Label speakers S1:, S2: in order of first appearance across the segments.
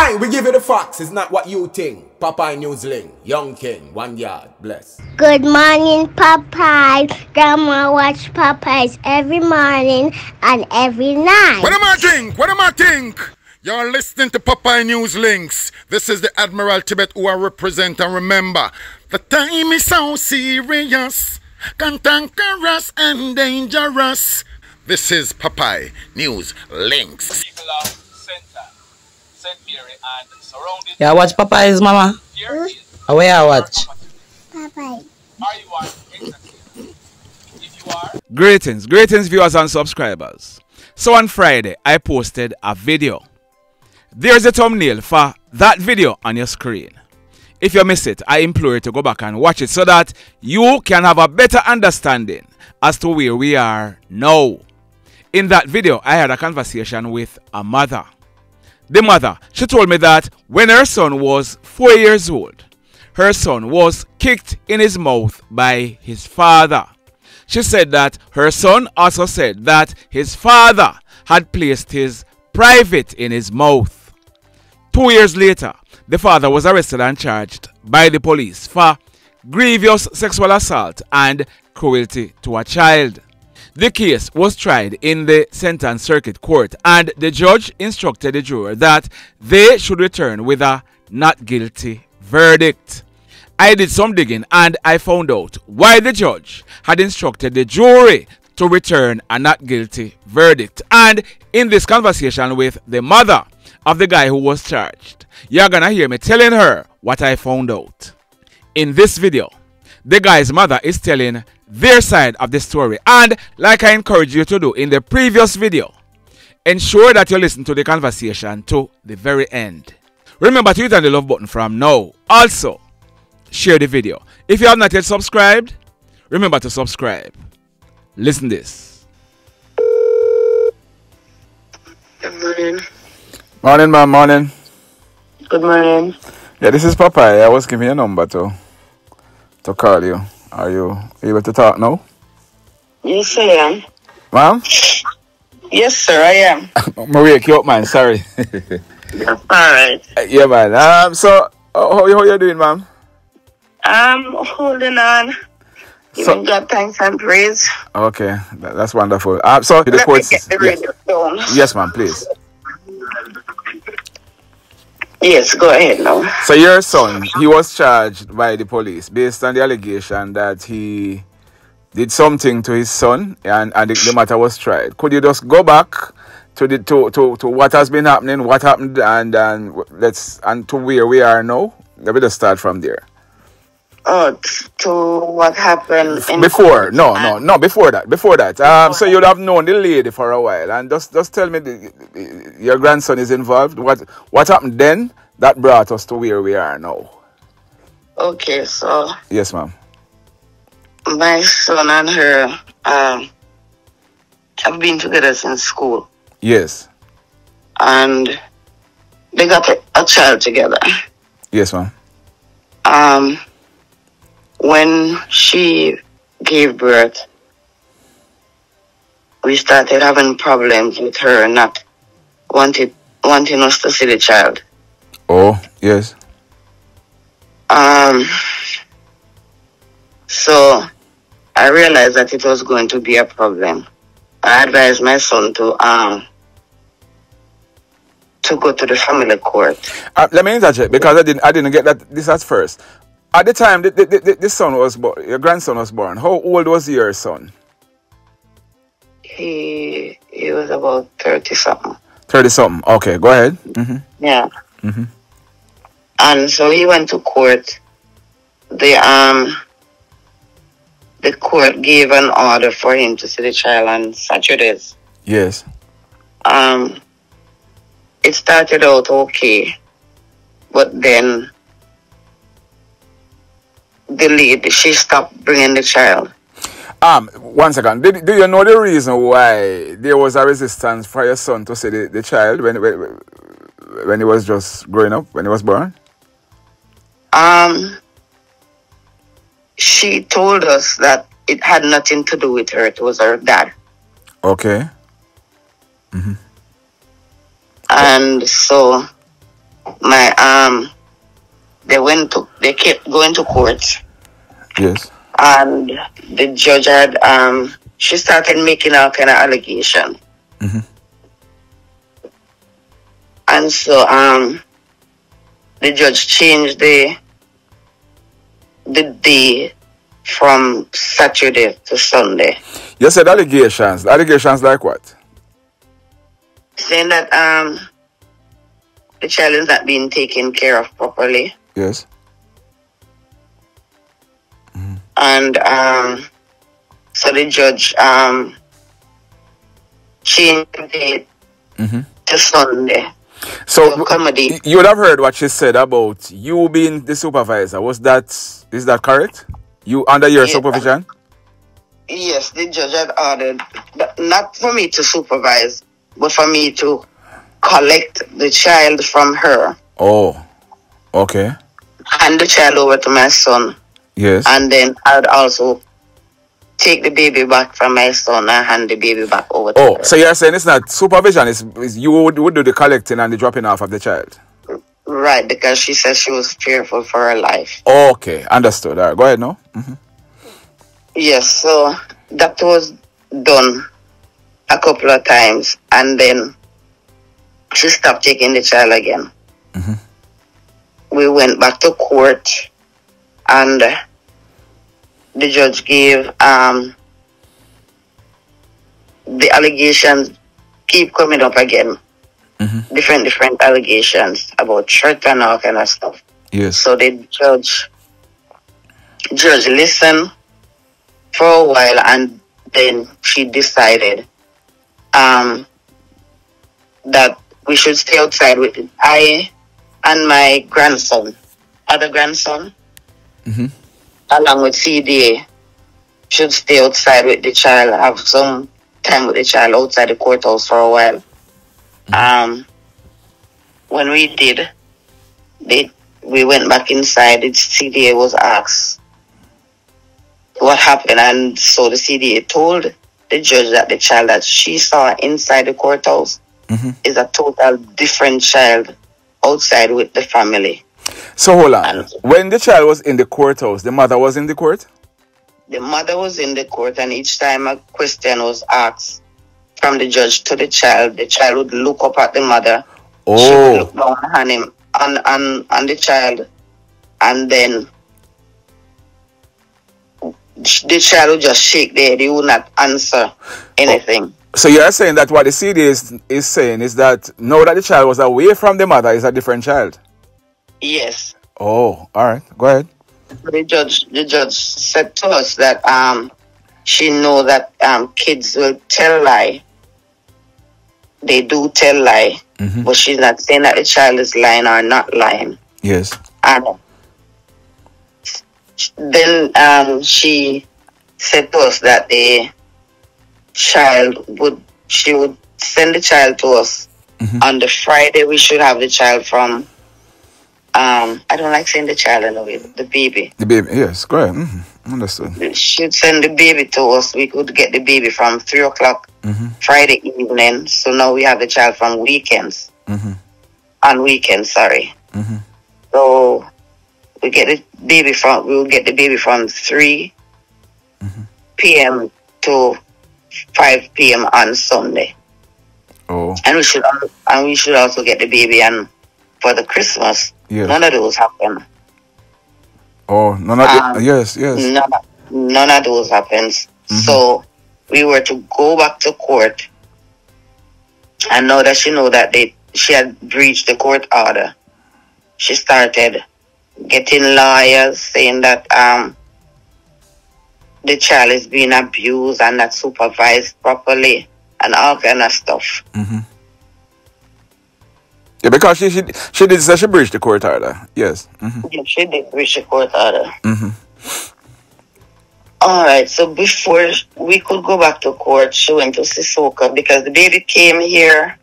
S1: Aye, we give you the facts. It's not what you think. Popeye Newsling, Young King, 1 yard, bless.
S2: Good morning, Popeye. Grandma watch Popeyes every morning and every night.
S3: What am I think? What am I think? You're listening to Popeye News Links. This is the Admiral Tibet who I represent, and remember, the time is so serious, cantankerous and dangerous. This is Popeye News Links.
S4: Yeah, watch Popeyes, mama. Where I watch?
S2: Popeye.
S5: Greetings viewers and subscribers. So on Friday, I posted a video. There's a thumbnail for that video on your screen. If you miss it, I implore you to go back and watch it so that you can have a better understanding as to where we are now. In that video, I had a conversation with a mother. The mother, she told me that when her son was 4 years old, her son was kicked in his mouth by his father. She said that her son also said that his father had placed his private in his mouth. 2 years later, the father was arrested and charged by the police for grievous sexual assault and cruelty to a child. The case was tried in the Sentence Circuit Court, and the judge instructed the juror that they should return with a not guilty verdict. I did some digging and I found out why the judge had instructed the jury to return a not guilty verdict. And in this conversation with the mother of the guy who was charged, you're gonna hear me telling her what I found out. In this video, the guy's mother is telling their side of the story, and like I encouraged you to do in the previous video, ensure that you listen to the conversation to the very end. Remember to hit on the love button from now. Also, share the video. If you have not yet subscribed, remember to subscribe. Listen this.
S6: Good morning.
S5: Morning, ma'am. Morning.
S6: Good morning.
S5: Yeah, this is Popeye. I was giving you a number to call you. Are you able to talk now?
S6: Yes, I am.
S5: Ma'am?
S6: Yes, sir, I am.
S5: I'm wake you up, man. Sorry.
S6: That's alright.
S5: Yeah, man. So, how you doing, ma'am?
S6: I'm holding on. Giving God thanks and praise.
S5: Okay, that's wonderful. So the
S6: Let
S5: court.
S6: me get the radio down.
S5: Yes, ma'am, please.
S6: Yes, go ahead now.
S5: So your son, he was charged by the police based on the allegation that he did something to his son, and the matter was tried. Could you just go back to what has been happening, what happened, and to where we are now? Let me just start from there.
S6: Oh, to what happened
S5: before? No, before that. So you'd have known the lady for a while, and just tell me, your grandson is involved. What happened then that brought us to where we are now?
S6: Okay, so
S5: yes, ma'am.
S6: My son and her have been together since school.
S5: Yes.
S6: And they got a child together.
S5: Yes, ma'am.
S6: When she gave birth, we started having problems with her not wanting us to see the child.
S5: Oh, yes.
S6: So I realized that it was going to be a problem. I advised my son to go to the family court.
S5: Let me interject because I didn't get this at first. At the time the son was born, your grandson was born, how old was your son?
S6: He was about 30-something.
S5: 30-something. Okay, go ahead. Mm-hmm.
S6: Yeah.
S5: Mm-hmm.
S6: And so he went to court. The court gave an order for him to see the child on Saturdays.
S5: Yes.
S6: It started out okay, but then the lady, she stopped bringing the child.
S5: 1 second. Do you know the reason why there was a resistance for your son to see the child when he was just growing up, when he was born?
S6: She told us that it had nothing to do with her. It was her dad.
S5: Okay. Mm-hmm.
S6: And so my they kept going to court.
S5: Yes.
S6: And the judge had she started making all kind of allegation.
S5: Mm-hmm.
S6: And so the judge changed the day from Saturday to Sunday.
S5: You said allegations. Allegations like what?
S6: Saying that the child is not being taken care of properly.
S5: Yes.
S6: And so the judge changed the date to Sunday.
S5: So
S6: to accommodate.
S5: you would have heard what she said about you being the supervisor. Is that correct? You under your supervision?
S6: Yes, the judge had ordered, but not for me to supervise, but for me to collect the child from her.
S5: Oh, okay.
S6: Hand the child over to my son.
S5: Yes.
S6: And then I'd also take the baby back from my son and hand the baby back over to her.
S5: So you're saying it's not supervision, it's you would do the collecting and the dropping off of the child?
S6: Right, because she said she was fearful for her life.
S5: Okay, understood. All right, go ahead now. Mm-hmm.
S6: Yes, so that was done a couple of times, and then she stopped taking the child again.
S5: Mm-hmm.
S6: We went back to court, and the judge gave the allegations keep coming up again.
S5: Mm-hmm.
S6: Different allegations about church and all kind of stuff.
S5: Yes.
S6: So the judge listened for a while, and then she decided that we should stay outside with it. I and my other grandson, along with CDA, should stay outside with the child, have some time with the child outside the courthouse for a while. When we did, we went back inside. The CDA was asked what happened, and so the CDA told the judge that the child that she saw inside the courthouse is a total different child outside with the family.
S5: So hold on. When the child was in the courthouse, the mother was in the court?
S6: The mother was in the court, and each time a question was asked from the judge to the child would look up at the mother.
S5: Oh.
S6: She would look down on him, on the child, and then the child would just shake their head. He would not answer anything.
S5: So you're saying that what the CD is saying is that now that the child was away from the mother, is a different child?
S6: Yes.
S5: Oh, all right. Go ahead.
S6: The judge said to us that she know that kids will tell lie. They do tell lie, but she's not saying that the child is lying or not lying.
S5: Yes.
S6: And then she said to us that she would send the child to us on the Friday. We should have the child from I don't like saying the child anyway, the baby.
S5: The baby, yes, go ahead. Understood.
S6: She'd send the baby to us. We could get the baby from 3 o'clock Friday evening. So now we have the child from weekends. On weekends, sorry. So we'll get the baby from 3 p.m. to 5 p.m. on Sunday.
S5: Oh.
S6: And we should also get the baby for the Christmas.
S5: Yes.
S6: None of those happen.
S5: Oh, yes.
S6: None of those happens. So we were to go back to court, and now that she know that she had breached the court order, she started getting lawyers saying that the child is being abused and not supervised properly and all kind of stuff.
S5: Yeah, because she did say she breached the court order. Yes.
S6: Yeah, she did breach the court order. All right, so before we could go back to court, she went to Sissoko because the baby came here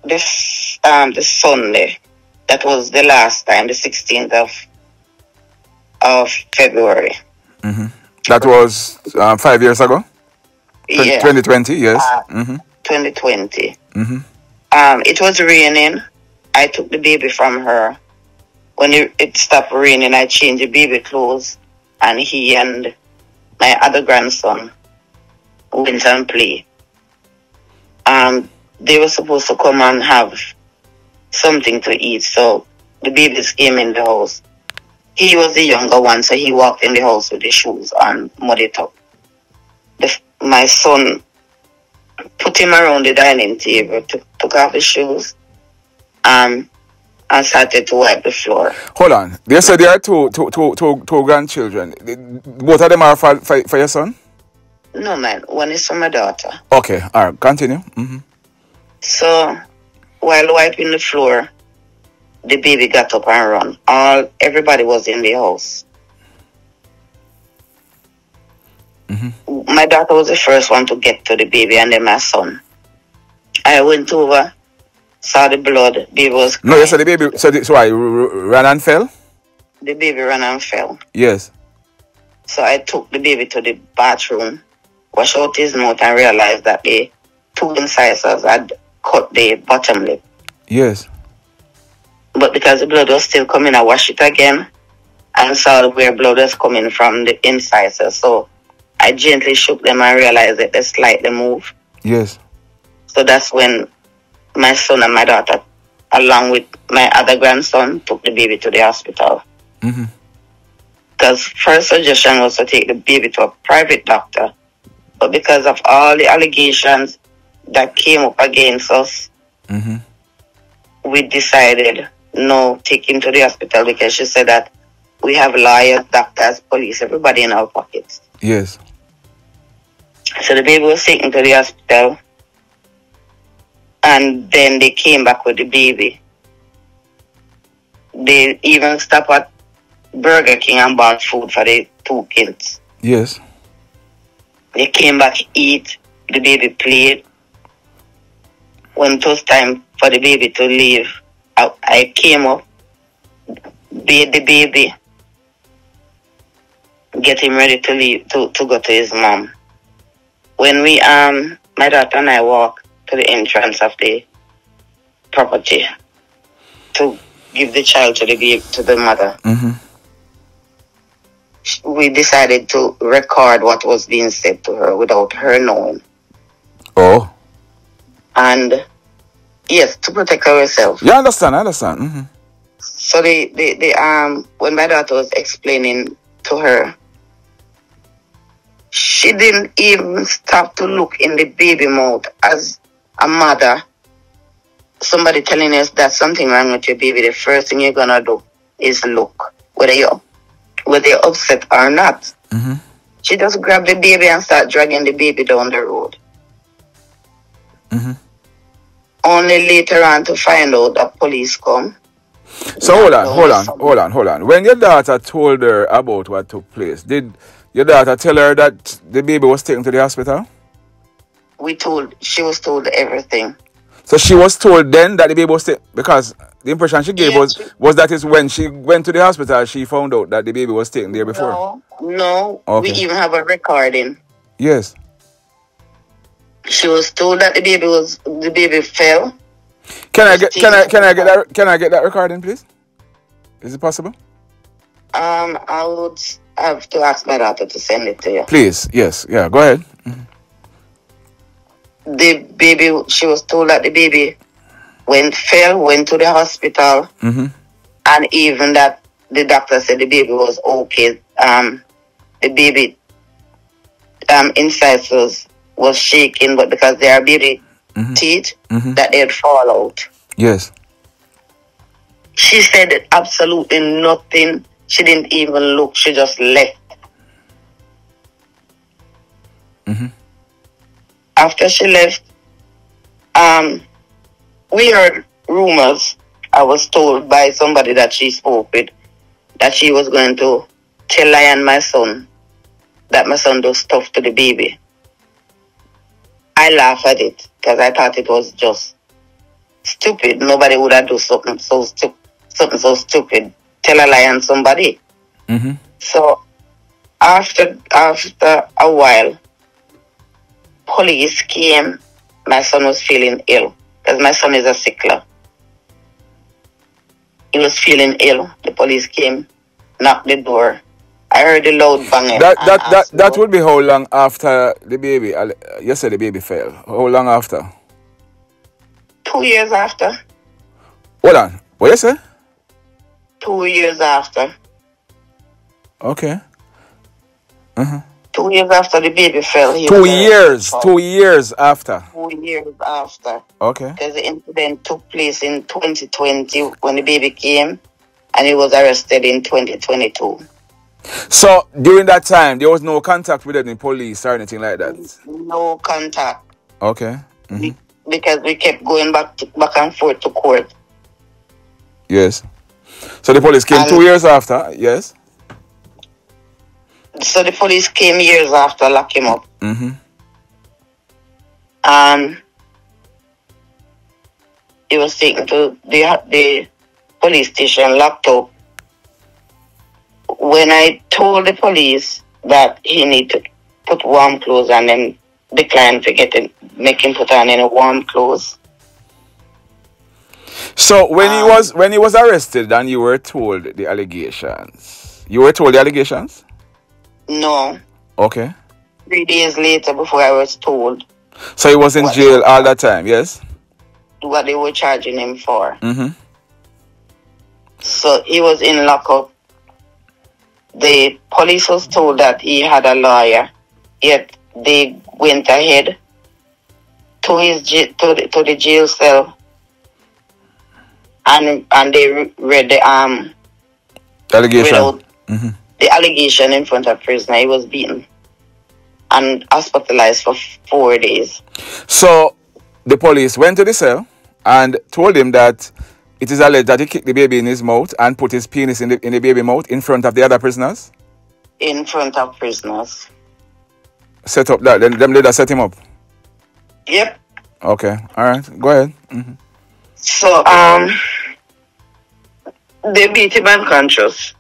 S6: this Sunday. That was the last time, the 16th of February.
S5: That was 5 years ago?
S6: Yeah.
S5: 2020, yes.
S6: 2020. It was raining, I took the baby from her. When it stopped raining, I changed the baby clothes, and he and my other grandson went and play. They were supposed to come and have something to eat, so the babies came in the house. He was the younger one, so he walked in the house with his shoes and muddied up. My son put him around the dining table, took off his shoes, and started to wipe the floor.
S5: Hold on. They said there are two grandchildren. Both of them are for your son?
S6: No, man. One is for my daughter.
S5: Okay. All right. Continue. Mm-hmm.
S6: So, while wiping the floor, the baby got up and ran. Everybody was in the house. Mm-hmm. My daughter was the first one to get to the baby, and then my son. I went over, saw the blood. Baby was crying.
S5: No, you said the baby. So I ran and fell?
S6: The baby ran and fell.
S5: Yes.
S6: So I took the baby to the bathroom, washed out his mouth, and realized that the two incisors had cut the bottom lip.
S5: Yes.
S6: But because the blood was still coming, I washed it again and saw where blood was coming from the incisors. So I gently shook them and realized that they slightly moved.
S5: Yes.
S6: So that's when my son and my daughter, along with my other grandson, took the baby to the hospital.
S5: Mm-hmm.
S6: Because first suggestion was to take the baby to a private doctor. But because of all the allegations that came up against us,
S5: mm-hmm.
S6: we decided no, take him to the hospital, because she said that we have lawyers, doctors, police, everybody in our pockets.
S5: Yes.
S6: So the baby was taken to the hospital, and then they came back with the baby. They even stopped at Burger King and bought food for the two kids.
S5: Yes.
S6: They came back, eat, the baby played. When it was time for the baby to leave, I came up, bathed the baby, get him ready to leave, to go to his mom. When we, my daughter and I walked to the entrance of the property to give the child to the mother,
S5: mm-hmm.
S6: we decided to record what was being said to her without her knowing.
S5: Oh.
S6: And yes, to protect herself.
S5: Yeah, I understand. Mm-hmm.
S6: So when my daughter was explaining to her, she didn't even stop to look in the baby mouth. As a mother, somebody telling us that something wrong with your baby, the first thing you're gonna do is look, whether you're upset or not.
S5: Mm-hmm.
S6: She just grabbed the baby and started dragging the baby down the road.
S5: Mm-hmm.
S6: Only later on to find out that police come.
S5: So hold on. When your daughter told her about what took place, did your daughter tell her that the baby was taken to the hospital?
S6: She was told everything.
S5: So she was told then that the baby was taken, because the impression she gave was that is when she went to the hospital she found out that the baby was taken there before.
S6: No.
S5: Okay.
S6: We even have a recording.
S5: Yes.
S6: She was told that the baby fell.
S5: Can I get that recording, please? Is it possible?
S6: I would have to ask my daughter to send it to you.
S5: Please, yes, yeah, go ahead. Mm-hmm.
S6: The baby, she was told that the baby went to the hospital,
S5: mm-hmm.
S6: and even that the doctor said the baby was okay. The baby incisors was shaking, but because they are baby
S5: mm-hmm.
S6: teeth,
S5: mm-hmm.
S6: that they'd fall out.
S5: Yes.
S6: She said absolutely nothing. She didn't even look. She just left.
S5: Mm-hmm.
S6: After she left, we heard rumors. I was told by somebody that she spoke with that she was going to tell Lion, my son, that my son does stuff to the baby. I laughed at it because I thought it was just stupid. Nobody would have done something so stupid. Tell a lie on somebody.
S5: Mm-hmm.
S6: So after a while, police came. My son was feeling ill because my son is a sickler. he was feeling ill. The police came, knocked the door. I heard the loud banging.
S5: That would be how long after the baby? You said the baby fell. How long after?
S6: 2 years after.
S5: Hold on. What you say?
S6: 2 years after.
S5: Okay.
S6: 2 years after the baby fell.
S5: 2 years. 2 years after.
S6: 2 years after.
S5: Okay.
S6: Because the incident took place in 2020 when the baby came, and he was arrested in 2022.
S5: So during that time, there was no contact with any police or anything like that.
S6: No contact.
S5: Okay.
S6: Because we kept going back and forth to court.
S5: Yes. So the police came 2 years after. Yes.
S6: So the police came years after, lock him up. He was taken to the police station, locked up. When I told the police that he need to put warm clothes on, and declined to make him put on any warm clothes.
S5: So when he was arrested and you were told the allegations, you were told the allegations?
S6: No.
S5: Okay.
S6: 3 days later, before I was told.
S5: So he was in jail all that time, yes?
S6: What they were charging him for. So he was in lockup. The police was told that he had a lawyer, yet they went ahead to the jail cell, and they read the
S5: allegation.
S6: The allegation in front of prisoner. He was beaten and hospitalized for 4 days.
S5: So the police went to the cell and told him that it is alleged that he kicked the baby in his mouth and put his penis in the baby mouth in front of the other prisoners?
S6: In front of prisoners.
S5: Set up that. Then them later set him up?
S6: Yep.
S5: Okay. All right. Go ahead.
S6: So, they beat him unconscious.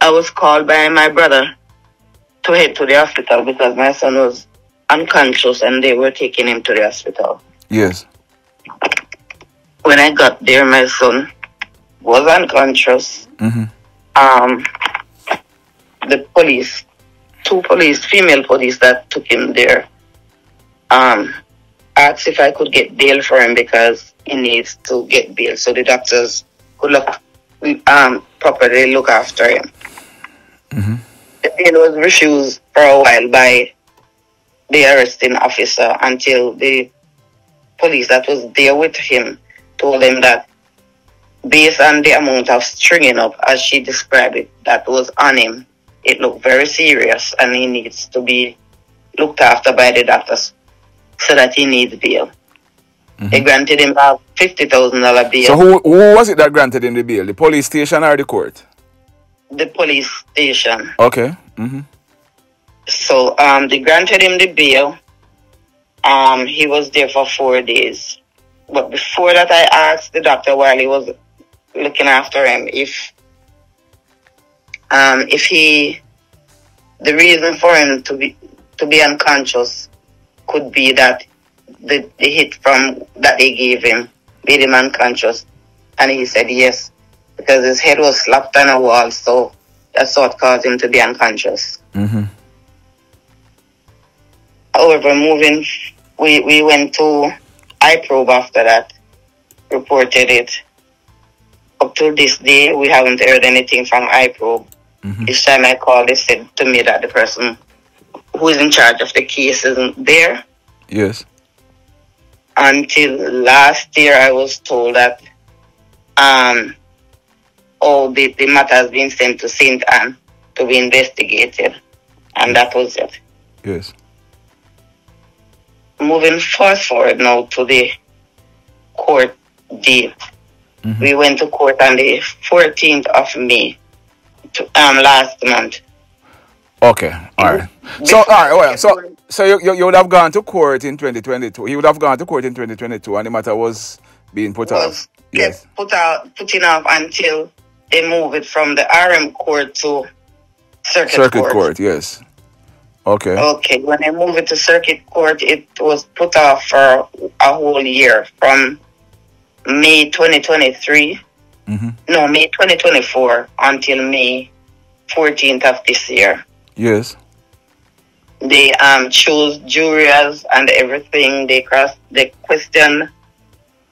S6: I was called by my brother to head to the hospital because my son was unconscious and they were taking him to the hospital.
S5: Yes.
S6: When I got there, my son was unconscious. The police, female police that took him there, asked if I could get bail for him because he needs to get bail so the doctors could properly look after him. The bail was refused for a while by the arresting officer until the police that was there with him told him that based on the amount of stringing up, as she described it, that was on him, it looked very serious and he needs to be looked after by the doctors so that he needs bail. They granted him a $50,000 bail.
S5: So who was it that granted him the bail? The police station or the court?
S6: The police station.
S5: Okay.
S6: So they granted him the bail. He was there for 4 days. But before that, I asked the doctor while he was looking after him if the reason for him to be unconscious could be that the hit from that they gave him made him unconscious, and he said yes, because his head was slapped on a wall, so that's what caused him to be unconscious. However, we went to iProbe after that, reported it. Up to this day, we haven't heard anything from iProbe. Each time I called, they said to me that the person who is in charge of the case isn't there.
S5: Yes.
S6: Until last year, I was told that the matter has been sent to St. Anne to be investigated, and that was it.
S5: Yes.
S6: Moving fast forward now to the court date. We went to court on the 14th of May, last month.
S5: Okay, all right. So, all right, well, so you would have gone to court in 2022. He would have gone to court in 2022, and the matter was being put off. Yes.
S6: Putting off until they move it from the RM court to circuit court.
S5: Yes. Okay.
S6: Okay. When they move it to circuit court, it was put off for a whole year, from May 2023 No, May 2024 until May 14th of this year.
S5: Yes.
S6: They chose jurors and everything. They questioned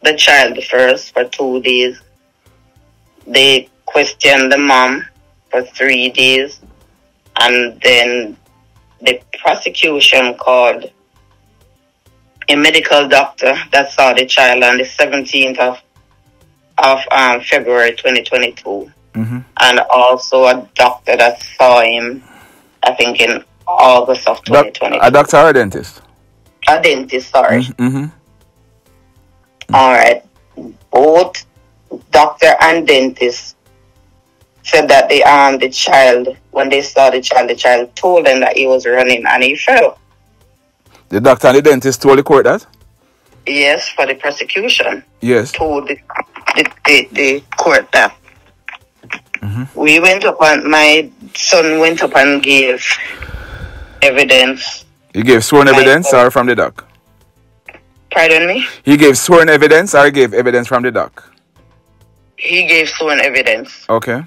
S6: the child first for 2 days. They questioned the mom for 3 days. And then the prosecution called a medical doctor that saw the child on the 17th of February 2022. And also a doctor that saw him, I think, in August of 2022.
S5: A doctor or a dentist?
S6: A dentist, sorry. All right. Both doctor and dentist said that the child, when they saw the child told them that he was running and he fell.
S5: The doctor and the dentist told the court that?
S6: Yes, for the prosecution.
S5: Yes.
S6: Told the court that. We went up and my son went up and gave evidence.
S5: He gave sworn evidence or from the doc?
S6: Pardon me?
S5: He gave sworn evidence or he gave evidence from the doc?
S6: He gave sworn evidence.
S5: Okay.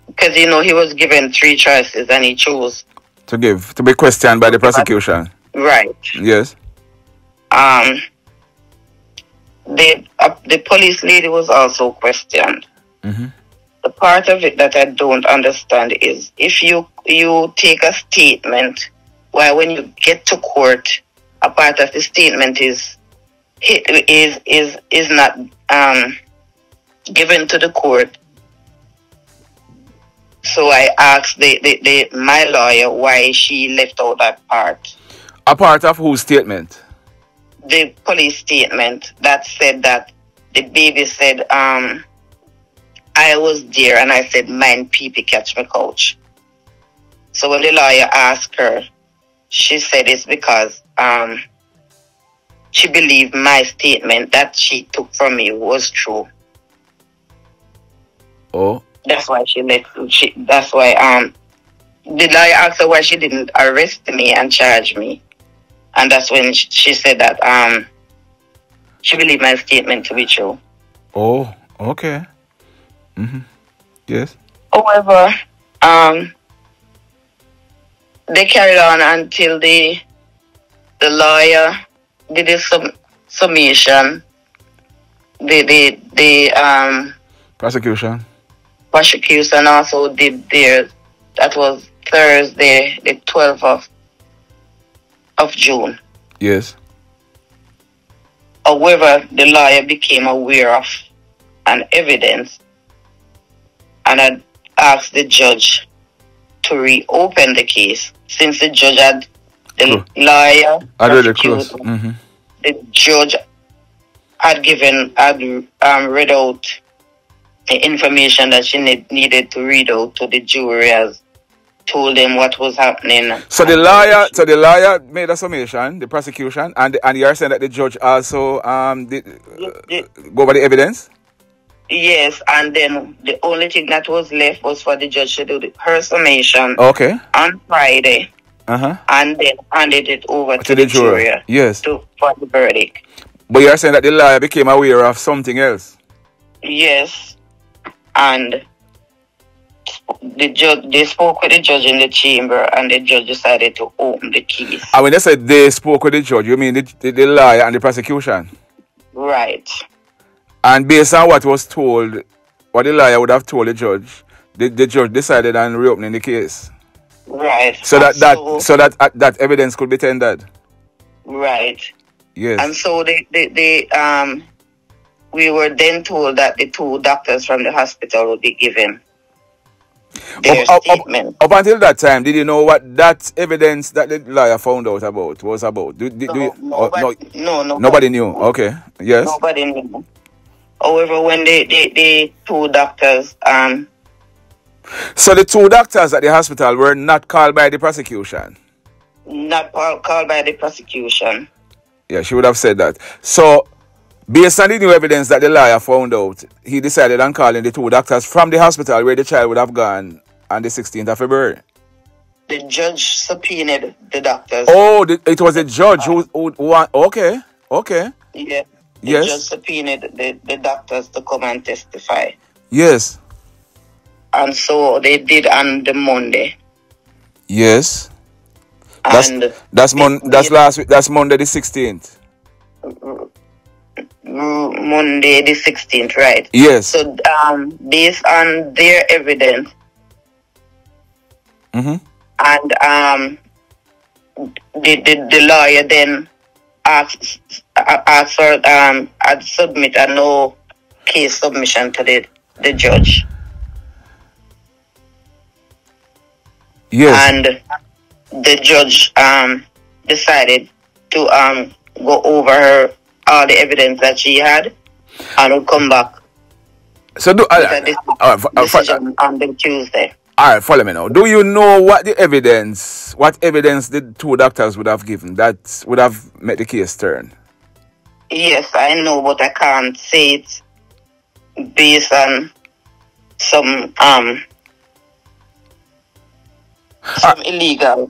S6: Because, he was given 3 choices and he chose.
S5: To be questioned by the prosecution?
S6: Right.
S5: Yes.
S6: The police lady was also questioned. The part of it that I don't understand is if you take a statement, well, when you get to court, a part of the statement is not given to the court. So I asked my lawyer why she left out that part.
S5: A part of whose statement?
S6: The police statement that said that the baby said, I was there and I said, mind pee-pee catch me couch. So when the lawyer asked her, she said it's because she believed my statement that she took from me was true.
S5: Oh.
S6: That's why that's why the lawyer asked her why she didn't arrest me and charge me. And that's when she said that she believed my statement to be true.
S5: Oh, okay. Yes.
S6: However, they carried on until the lawyer did his summation. The
S5: prosecution
S6: also did theirs. That was Thursday, the 12th of June.
S5: Yes.
S6: However, the lawyer became aware of an evidence and had asked the judge to reopen the case. Since the judge had the lawyer the judge had read out the information that she needed to read out to the jury, as told them what was happening.
S5: So the lawyer made a summation, the prosecution, and you're saying that the judge also go over the evidence?
S6: Yes, and then the only thing that was left was for the judge to do her summation on Friday, and then handed it over to the jury.
S5: Yes.
S6: For the verdict.
S5: But you're saying that the lawyer became aware of something else?
S6: Yes, and they spoke with the judge in the chamber, and the judge decided to open the case.
S5: And when they said they spoke with the judge, you mean the lawyer and the prosecution?
S6: Right.
S5: And based on what was told, what the lawyer would have told the judge decided on reopening the case.
S6: Right.
S5: So that evidence could be tendered.
S6: Right.
S5: Yes.
S6: And so we were then told that the 2 doctors from the hospital would be given their statement.
S5: Up until that time, did you know what that evidence that the lawyer found out about was about? Nobody knew. Okay. Yes.
S6: Nobody knew. However, when the 2 doctors
S5: so the 2 doctors at the hospital were not called by the prosecution?
S6: Not called by the prosecution.
S5: Yeah, she would have said that. So, based on the new evidence that the lawyer found out, he decided on calling the 2 doctors from the hospital where the child would have gone on the 16th of February.
S6: The judge subpoenaed the doctors.
S5: Oh, it was a judge who okay.
S6: Yeah. The judge subpoenaed the doctors to come and testify.
S5: Yes.
S6: And so they did on the Monday.
S5: Yes.
S6: And
S5: that's last week. That's Monday the 16th.
S6: Monday the 16th, right?
S5: Yes.
S6: So based on their evidence, and the lawyer then asked for I'd submit a no case submission to the judge.
S5: Yes.
S6: And the judge decided to go over all the evidence that she had and would come back.
S5: So
S6: decision on the Tuesday.
S5: Alright, follow me now. Do you know what evidence the two doctors would have given that would have made the case turn?
S6: Yes, I know, but I can't say it based on some illegal.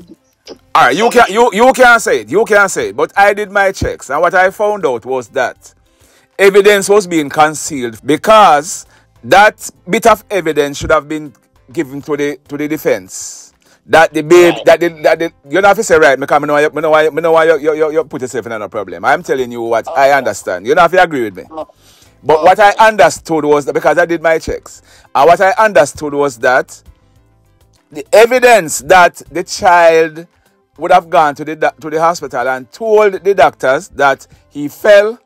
S5: Alright, you can't say it. You can't say it. But I did my checks, and what I found out was that evidence was being concealed because that bit of evidence should have been given to the defense. That the baby, right. You don't have to say right, because I know why you put yourself in a problem. I'm telling you what I understand. You don't have to agree with me. But what I understood was that, because I did my checks, and what I understood was that the evidence that the child would have gone to the hospital and told the doctors that he fell,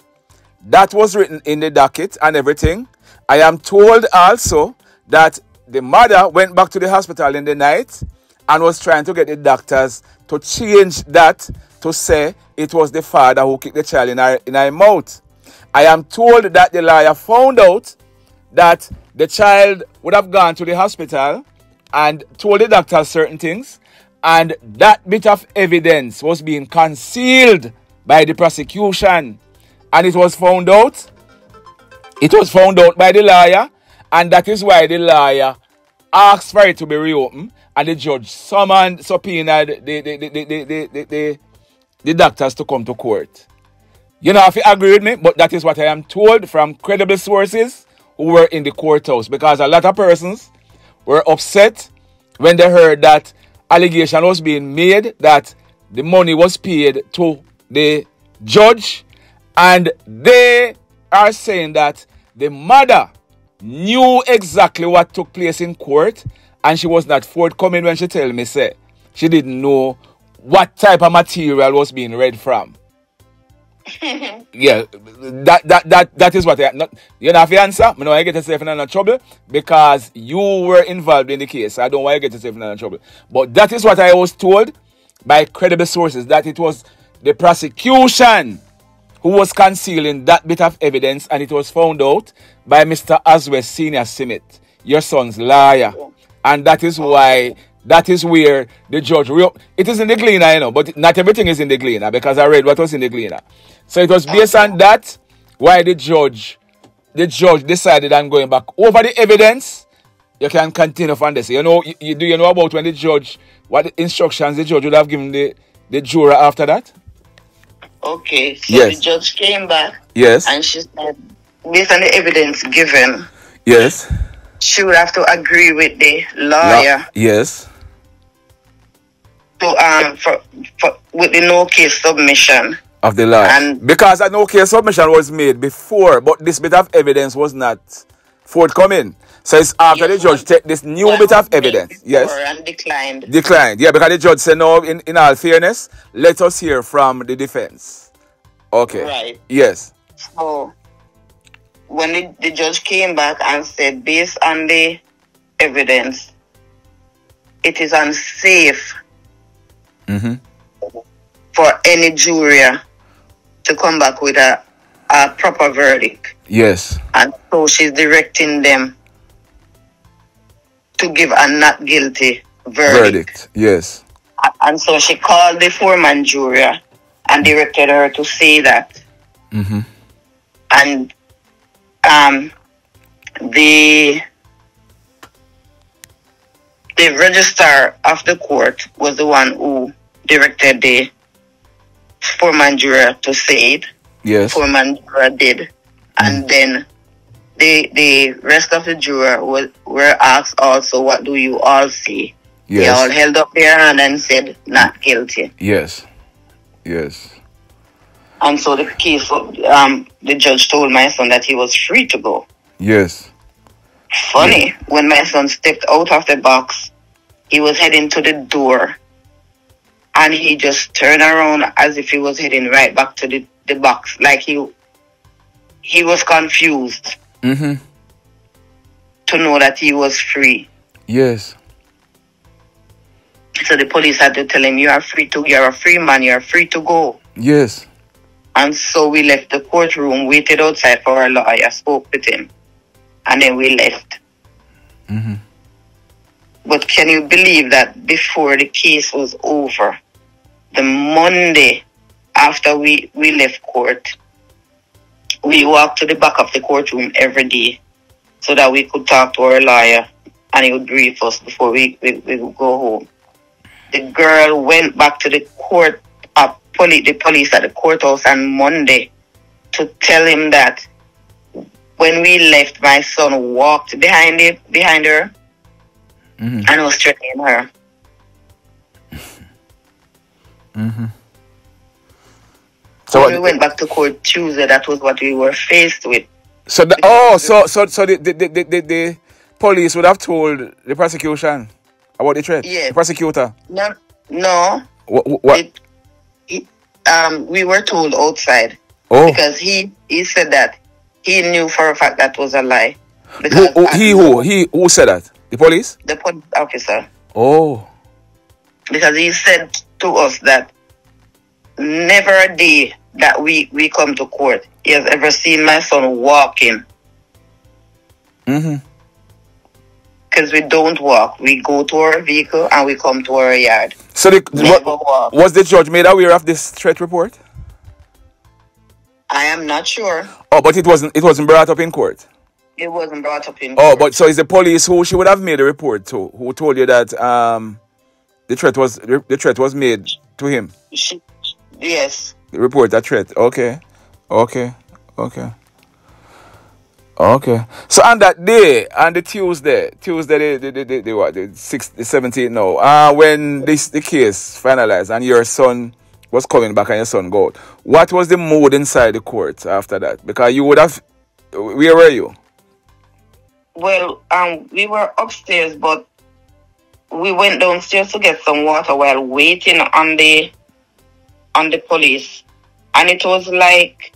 S5: that was written in the docket and everything. I am told also that the mother went back to the hospital in the night and was trying to get the doctors to change that to say it was the father who kicked the child in her mouth. I am told that the lawyer found out that the child would have gone to the hospital and told the doctors certain things, and that bit of evidence was being concealed by the prosecution, and it was found out. It was found out by the lawyer, and that is why the lawyer asked for it to be reopened, and the judge subpoenaed the doctors to come to court. You know, if you agree with me, but that is what I am told from credible sources who were in the courthouse, because a lot of persons were upset when they heard that allegation was being made that the money was paid to the judge, and they are saying that the mother knew exactly what took place in court, and she was not forthcoming when she told me, say, she didn't know what type of material was being read from. Yeah, that is what you don't have to answer. I don't want you get yourself in trouble because you were involved in the case. I don't want you to get yourself in trouble. But that is what I was told by credible sources, that it was the prosecution who was concealing that bit of evidence, and it was found out by Mr. Oswest Senior Smith, your son's lawyer. And that is why, that is where the judge, it is in the Gleaner, you know, but not everything is in the Gleaner, because I read what was in the Gleaner. So it was based on that why the judge decided I'm going back over the evidence. You can continue from this. You know, do you know about when the judge, what instructions the judge would have given the juror after that?
S6: Okay, so
S5: yes.
S6: The judge came back.
S5: Yes.
S6: And she said, based on the evidence given,
S5: yes,
S6: she would have to agree with the lawyer.
S5: Yes.
S6: To with the no case submission
S5: of the lawyer.
S6: And
S5: because a no case submission was made before, but this bit of evidence was not forthcoming. So it's after the judge take this new bit of evidence. Yes.
S6: And declined.
S5: Declined. Yeah, because the judge said, no, in all fairness, let us hear from the defense. Okay.
S6: Right.
S5: Yes.
S6: So when the judge came back and said, based on the evidence, it is unsafe for any juror to come back with a proper verdict.
S5: Yes.
S6: And so she's directing them to give a not guilty verdict.
S5: Yes.
S6: And so she called the foreman juror and directed her to say that. And the registrar of the court was the one who directed the foreman juror to say it.
S5: Yes.
S6: Foreman juror did. And then the rest of the juror were asked also, what do you all see?
S5: Yes.
S6: They all held up their hand and said, not guilty.
S5: Yes. Yes.
S6: And so the case, the judge told my son that he was free to go.
S5: Yes.
S6: Funny, when my son stepped out of the box, he was heading to the door. And he just turned around as if he was heading right back to the box. Like he was confused to know that he was free.
S5: Yes.
S6: So the police had to tell him, you're a free man, you're free to go.
S5: Yes.
S6: And so we left the courtroom, waited outside for our lawyer, spoke with him, and then we left. But can you believe that before the case was over, the Monday after we left court, we walked to the back of the courtroom every day so that we could talk to our lawyer and he would brief us before we would go home. The girl went back to the court, the police at the courthouse on Monday to tell him that when we left, my son walked behind her and was threatening her. So when we went back to court Tuesday, that was what we were faced with.
S5: So the police would have told the prosecution about the threat?
S6: Yes.
S5: The prosecutor?
S6: No.
S5: What?
S6: We were told outside.
S5: Oh.
S6: Because he said that he knew for a fact that was a lie.
S5: Who said that? The police?
S6: The police officer.
S5: Oh.
S6: Because he said to us that never a day that we come to court he has ever seen my son walking. Because we don't walk. We go to our vehicle and we come to our yard.
S5: So was the judge made aware of this threat report?
S6: I am not sure.
S5: Oh, but it wasn't brought up in court?
S6: It wasn't brought up in
S5: court.
S6: Oh,
S5: but so it's the police who she would have made a report to, who told you that the threat was made to him?
S6: Yes.
S5: The report, that threat. Okay. So on that day, on the Tuesday, the 17th now, when the case finalized and your son was coming back and your son go out, what was the mood inside the court after that? Because you would have, where were you?
S6: Well, we were upstairs, but we went downstairs to get some water while waiting on the police. And it was like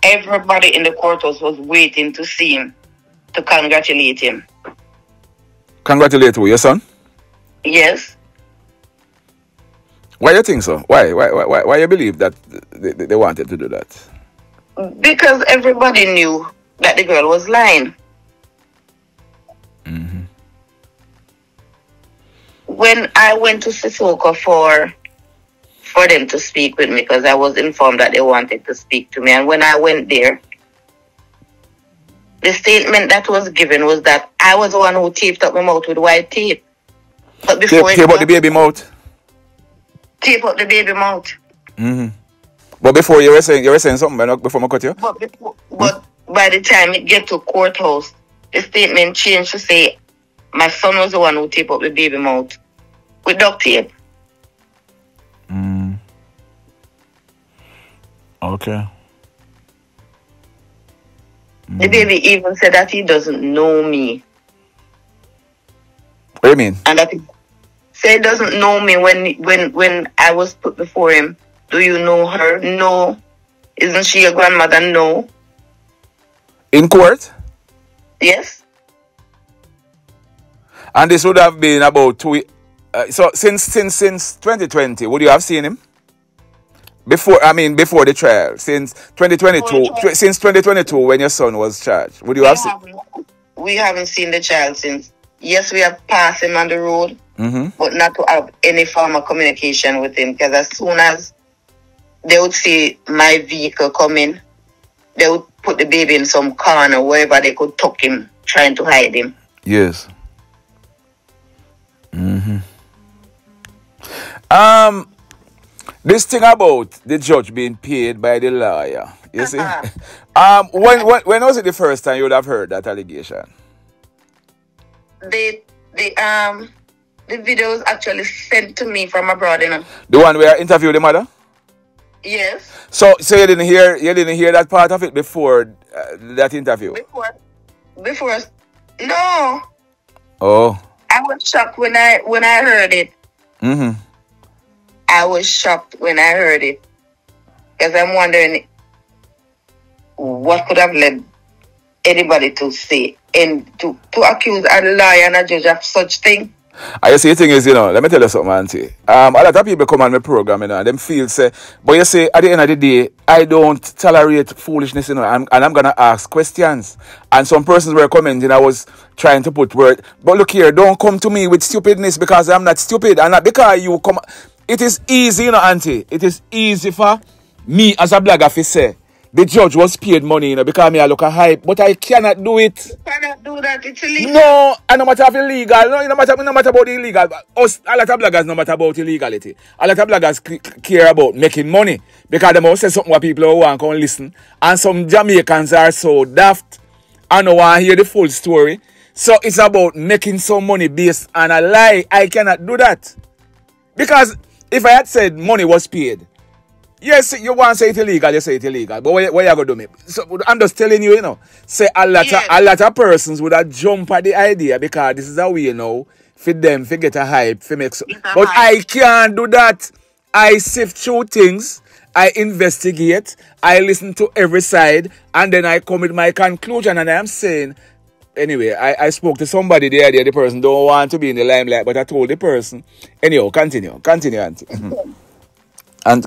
S6: everybody in the courthouse was waiting to see him, to congratulate him.
S5: Congratulate who, your son?
S6: Yes.
S5: Why you think so? Why you believe that they wanted to do that?
S6: Because everybody knew that the girl was lying. When I went to Sissoko for them to speak with me, because I was informed that they wanted to speak to me, and when I went there, the statement that was given was that I was the one who taped up my mouth with white tape. But before
S5: tape up the baby mouth?
S6: Tape up the baby mouth.
S5: But before you were saying something before I cut you?
S6: But by the time it get to courthouse, the statement changed to say my son was the one who taped up the baby mouth with duct tape.
S5: Okay.
S6: The baby even said that he doesn't know me.
S5: What do you mean?
S6: And that he said he doesn't know me when I was put before him. Do you know her? No. Isn't she your grandmother? No.
S5: In court?
S6: Yes.
S5: And this would have been about 2 weeks. So since 2020, would you have seen him? Before the trial, since 2022, when your son was charged, would you have seen?
S6: We haven't seen the child since. Yes, we have passed him on the road, but not to have any form of communication with him. Because as soon as they would see my vehicle coming, they would put the baby in some corner wherever they could tuck him, trying to hide him.
S5: Yes. This thing about the judge being paid by the lawyer, You see? When was it the first time you would have heard that allegation?
S6: The video was actually sent to me from abroad, you know.
S5: The one where I interviewed the mother?
S6: Yes.
S5: So you didn't hear that part of it before that interview?
S6: Before. No.
S5: Oh.
S6: I was shocked when I heard it.
S5: Mm-hmm.
S6: I was shocked when I heard it. Because I'm wondering what could have led anybody to say and to accuse a lawyer and a judge of such thing.
S5: You see, the thing is, let me tell you something, Auntie. A lot of people come on my program, and them feel, say, but you say, at the end of the day, I don't tolerate foolishness, and I'm going to ask questions. And some persons were commenting, I was trying to put word, but look here, don't come to me with stupidness because I'm not stupid, and not because you come. It is easy, Auntie. It is easy for me as a blogger to say, the judge was paid money, because me I look a hype, but I cannot do it.
S6: You cannot do that, it's illegal.
S5: No, and no matter if illegal, no matter about the illegal. Us, a lot of bloggers no matter about illegality. A lot of bloggers care about making money because they must say something what people who want to listen. And some Jamaicans are so daft and don't want to hear the full story. So it's about making some money based on a lie. I cannot do that. Because if I had said money was paid, yes, you want to say it illegal, you say it illegal. But what you going to do, me? So I'm just telling you, say a lot of persons would have jumped at the idea because this is a way now for them to get a hype, for make so. But I can't do that. I sift through things, I investigate, I listen to every side, and then I come with my conclusion. And I am saying, anyway, I spoke to somebody the other day, the person don't want to be in the limelight, but I told the person, anyhow, continue, Auntie. And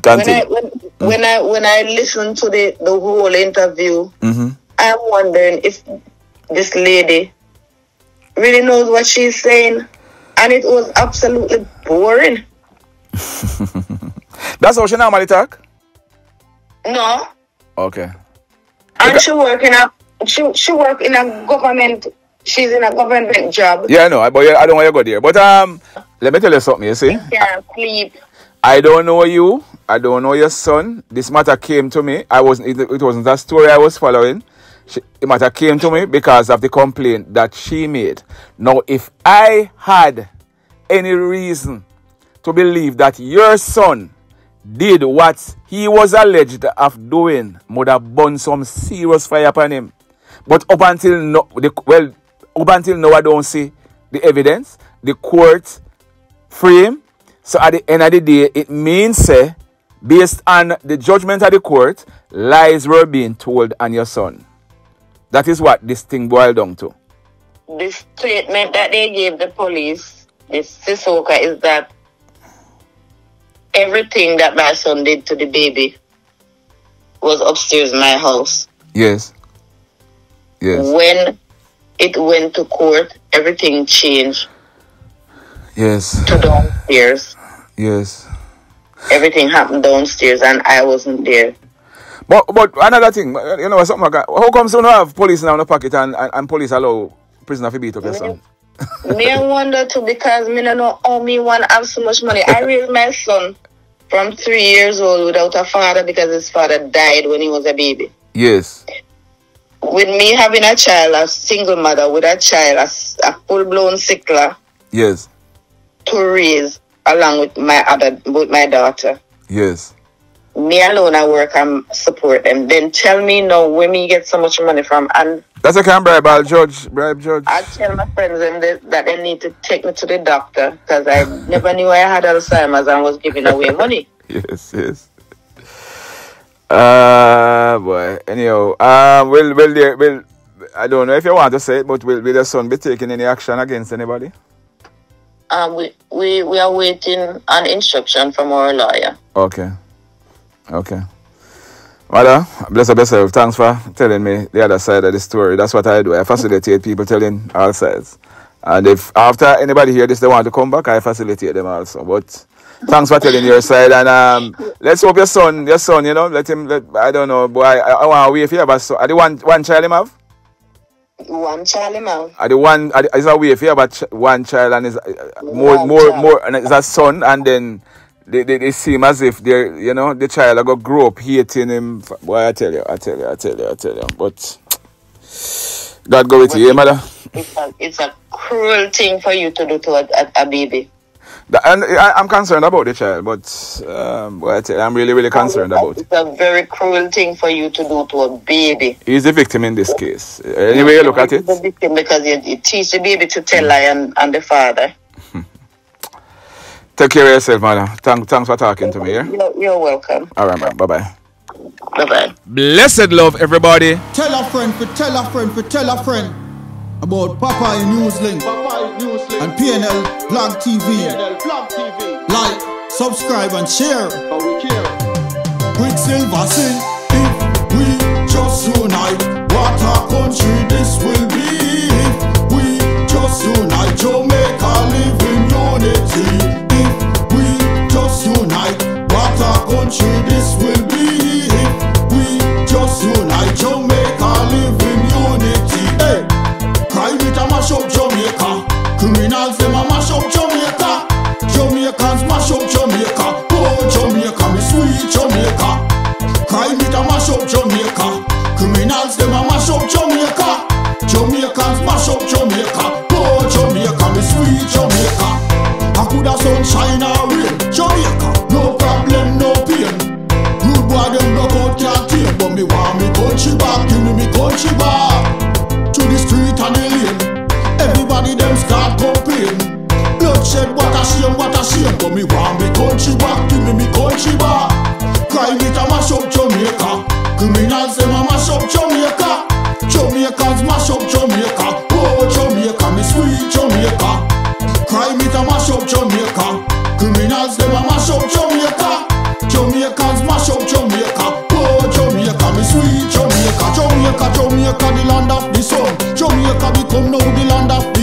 S6: when I listen to the whole interview,
S5: mm-hmm.
S6: I'm wondering if this lady really knows what she's saying, and it was absolutely boring.
S5: That's how she normally talk?
S6: No.
S5: Okay.
S6: And she work in a government. She's in a government job.
S5: Yeah, I know, but I don't want to go there. But let me tell you something. You see?
S6: She can't sleep.
S5: I don't know you. I don't know your son. This matter came to me. It wasn't a story I was following. The matter came to me because of the complaint that she made. Now, if I had any reason to believe that your son did what he was alleged of doing, would have burned some serious fire upon him. But up until now, I don't see the evidence. The court frame. So at the end of the day, it means, based on the judgment of the court, lies were being told on your son. That is what this thing boiled down to.
S6: The statement that they gave the police, this Sissoko, is that everything that my son did to the baby was upstairs in my house.
S5: Yes.
S6: When it went to court, everything changed.
S5: Yes.
S6: To downstairs.
S5: Yes.
S6: Everything happened downstairs and I wasn't there.
S5: But another thing, something like that. How come you don't have police now in the pocket and police allow prisoner to beat up your son?
S6: Me I wonder too because me don't know how me want to have so much money. I raised my son from 3 years old without a father because his father died when he was a baby.
S5: Yes.
S6: With me having a child, a single mother with a child, a full-blown sickler.
S5: Yes.
S6: To raise along with my daughter.
S5: Yes.
S6: Me alone I work and support them. Then tell me now where me get so much money from. And
S5: that's a can bribe judge.
S6: I tell my friends that they need to take me to the doctor because I never knew I had Alzheimer's and was giving away money.
S5: Yes. Boy. Anyhow, will I don't know if you want to say it, but will your son be taking any action against anybody?
S6: We are waiting on instruction from our lawyer.
S5: Okay. Mother, bless yourself. Thanks for telling me the other side of the story. That's what I do. I facilitate people telling all sides. And if after anybody hear this, they want to come back, I facilitate them also. But thanks for telling your side. And let's hope your son, let him, I don't know, boy, I want to wait for you. But so, are the one child him have?
S6: One child him have.
S5: Is a way if you have one child and is more and it's a son and then they seem as if they're, you know, the child got grow up hating him. Boy, I tell you. But God go with you, mother.
S6: It's a cruel thing for you to do to a baby.
S5: And I'm concerned about the child, but boy, I tell you, I'm really concerned about it.
S6: It's a very cruel thing for you to do to a baby.
S5: He's the victim in this case. Anyway, you look at it.
S6: He's the victim because you teach the baby to tell lie and the father.
S5: Take care of yourself, mother. Thanks for talking to me, yeah?
S6: You're welcome.
S5: All right, man. Bye-bye.
S6: Bye-bye.
S5: Blessed love, everybody.
S7: Tell a friend tell a friend about Popeye Newslink and PNL Blog TV. Like, subscribe and share. Quicksilver sing, if we just unite, what a country this will be. If we just unite, Jamaica live in unity. If we just unite, what a country this will be. If we just unite, Jamaica live in unity. Hey, crime it a mash up Jamaica. Criminals them a mash up Jamaica. Jamaicans mash up Jamaica. Oh Jamaica, me sweet Jamaica. Crime it a mash up Jamaica. Criminals them a mash up Jamaica. Jamaicans mash up Jamaica. Oh Jamaica, me sweet Jamaica. I coulda sunshine or rain. Jamaica, no problem, no pain. Rude boy them no out can't tame, but me want me country back. Give me country back. To the street and the lane, everybody them start complain. Bloodshed, what a shame, but me want me country back. Give me country back. Crime it a mash up Jamaica. Criminals them a mash up Jamaica. Jamaicans mash up Jamaica. Oh Jamaica, me sweet Jamaica. Crime it a mash up Jamaica. Criminals them a mash up Jamaica. Jamaicans mash up Jamaica. Oh Jamaica, me sweet Jamaica. Jamaica, the land of the sun. Jamaica become now the land of the